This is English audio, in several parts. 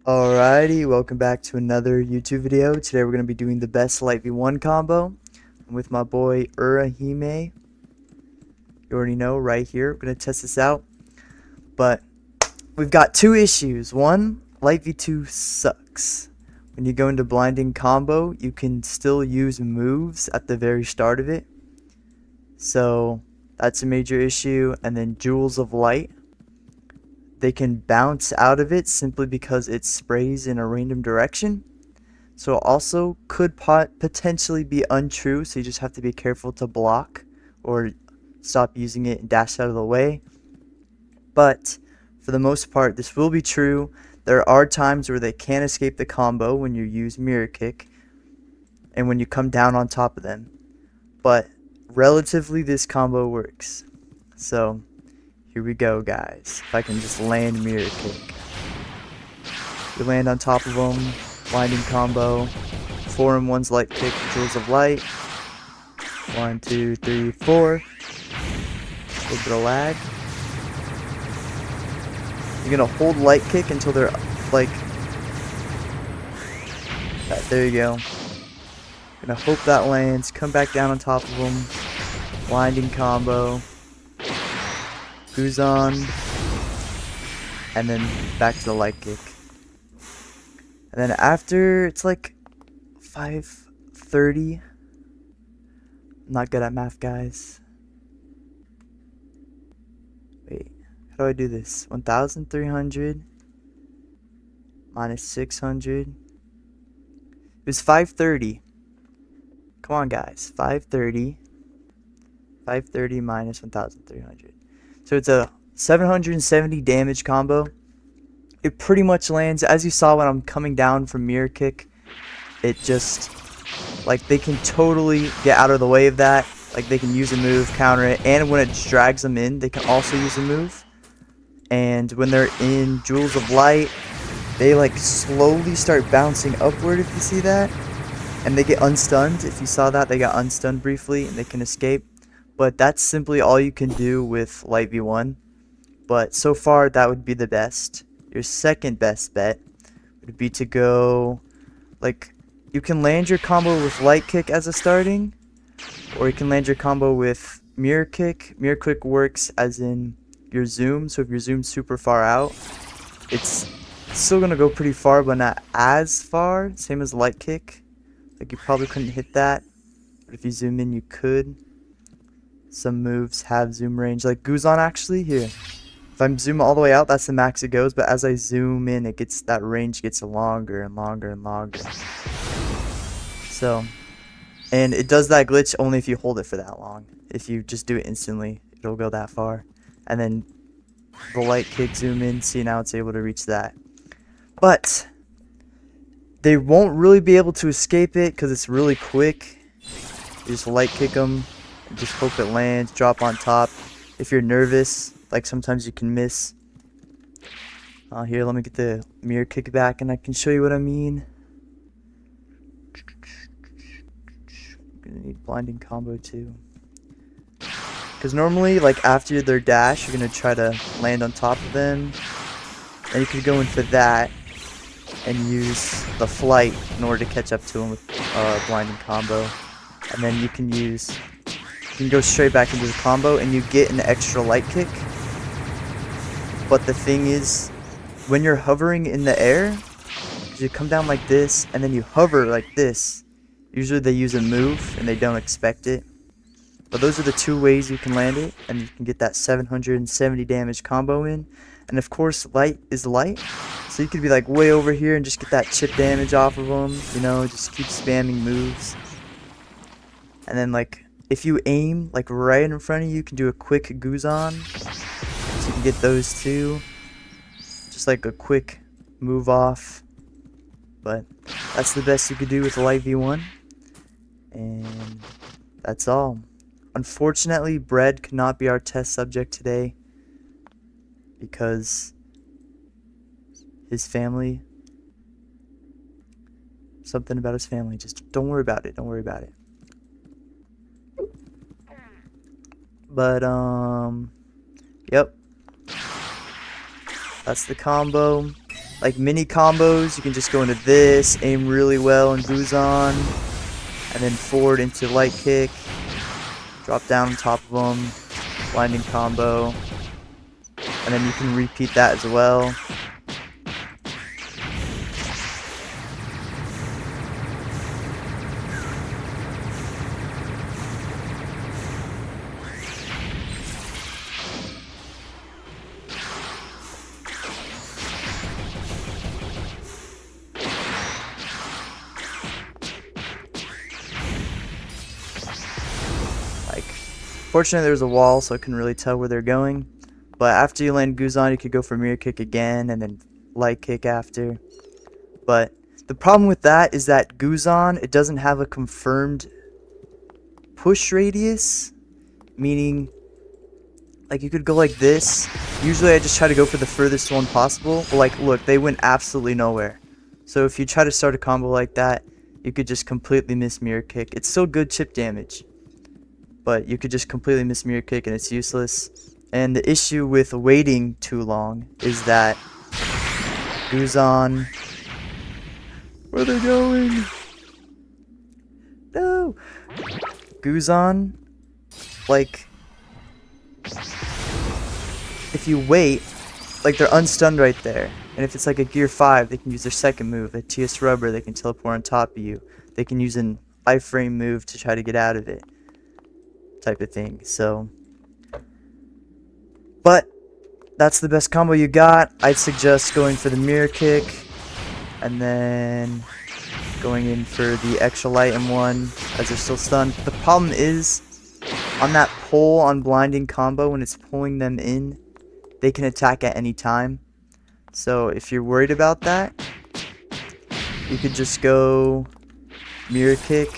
Alrighty, welcome back to another YouTube video. Today we're going to be doing the best Light V1 combo. I'm with my boy Urahime. You already know, right here. We're going to test this out. But we've got two issues. One, Light V2 sucks. When you go into blinding combo, you can still use moves at the very start of it. So that's a major issue. And then Jewels of Light. They can bounce out of it simply because it sprays in a random direction. So it also could potentially be untrue, so you just have to be careful to block or stop using it and dash out of the way. But for the most part, this will be true. There are times where they can escape the combo when you use Mirror Kick and when you come down on top of them. But relatively, this combo works. So here we go, guys. If I can just land Mirror Kick. You land on top of them. Blinding combo. 4-in-1's Light Kick, Jewels of Light. 1, 2, 3, 4. A little bit of lag. You're gonna hold Light Kick until they're like that. There you go. Gonna hope that lands. Come back down on top of them. Blinding combo. Guzan. And then back to the Light Kick. And then after, it's like 5:30. I'm not good at math, guys. Wait, how do I do this? 1,300 minus 600. It was 5:30. Come on, guys. 5:30. 5:30 minus 1,300. So it's a 770 damage combo. It pretty much lands, as you saw when I'm coming down from Mirror Kick. It just, like, they can totally get out of the way of that. Like, they can use a move, counter it, and when it drags them in, they can also use a move. And when they're in Jewels of Light, they, like, slowly start bouncing upward, if you see that. And they get unstunned. If you saw that, they got unstunned briefly, and they can escape. But that's simply all you can do with Light V1. But so far, that would be the best. Your second best bet would be to go, like, you can land your combo with Light Kick as a starting, or you can land your combo with Mirror Kick. Mirror Kick works as in your zoom, so if your zoom's super far out, it's still gonna go pretty far, but not as far. Same as Light Kick. Like, you probably couldn't hit that, but if you zoom in, you could. Some moves have zoom range, like Guzan actually, here. If I'm zooming all the way out, that's the max it goes, but as I zoom in, it gets, that range gets longer and longer and longer. So, and it does that glitch only if you hold it for that long. If you just do it instantly, it'll go that far. And then the Light Kick, zoom in, see, now it's able to reach that. But they won't really be able to escape it because it's really quick. You just Light Kick them, and just hope it lands, drop on top. If you're nervous, like, sometimes you can miss. Here, let me get the Mirror Kick back and I can show you what I mean. I'm gonna need blinding combo too. Because normally, like, after their dash, you're gonna try to land on top of them. And you could go in for that and use the flight in order to catch up to them with blinding combo. And then you can go straight back into the combo and you get an extra Light Kick. But the thing is, when you're hovering in the air, you come down like this and then you hover like this. Usually they use a move and they don't expect it. But those are the two ways you can land it, and you can get that 770 damage combo in. And of course, light is light, so you could be like way over here and just get that chip damage off of them, you know, just keep spamming moves. And then, like, if you aim like right in front of you, you can do a quick Guzan, so you can get those two. Just like a quick move off. But that's the best you could do with Light V1. And that's all. Unfortunately, Bread could not be our test subject today because his family, something about his family, just don't worry about it, don't worry about it. But, yep. That's the combo. like mini combos, you can just go into this, aim really well and Guzan, and then forward into light kick, drop down on top of them, blinding combo, and then you can repeat that as well. Fortunately, there's a wall, so I couldn't really tell where they're going. But after you land Guzan, you could go for mirror kick again, and then light kick after. But the problem with that is that Guzan, it doesn't have a confirmed push radius, meaning, like, you could go like this. Usually I just try to go for the furthest one possible, but like, look, they went absolutely nowhere. So if you try to start a combo like that, you could just completely miss mirror kick. It's still good chip damage, but you could just completely miss mirror kick and it's useless. And the issue with waiting too long is that Guzan... Where are they going? No! Guzan, like, if you wait, like, they're unstunned right there. And if it's like a gear 5, they can use their second move. A TS rubber, they can teleport on top of you. They can use an iframe move to try to get out of it, type of thing. So, but that's the best combo you got. I'd suggest going for the mirror kick and then going in for the extra light M1 as they're still stunned. The problem is on that pull on blinding combo, when it's pulling them in, they can attack at any time. So if you're worried about that, you could just go mirror kick.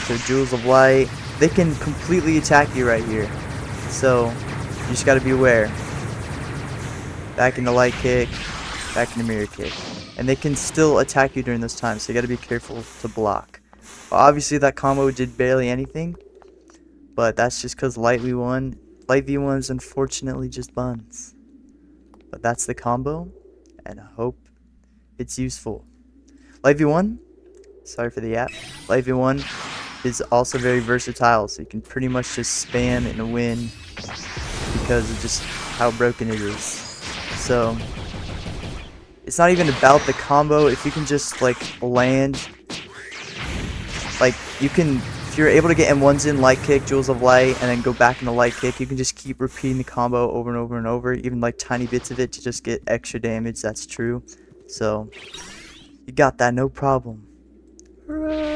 So Jewels of Light, they can completely attack you right here. So you just gotta be aware. Back into light kick, back into mirror kick. And they can still attack you during those times, so you gotta be careful to block. Obviously that combo did barely anything, but that's just because Light V1 is unfortunately just buns. But that's the combo, and I hope it's useful. Light V1, sorry for the app, Light V1 is also very versatile, so you can pretty much just spam and win because of just how broken it is. So it's not even about the combo. If you can just like land, like you can, if you're able to get M1s in, light kick, Jewels of Light, and then go back into light kick, you can just keep repeating the combo over and over and over, even like tiny bits of it to just get extra damage. That's true. So you got that, no problem. Hooray!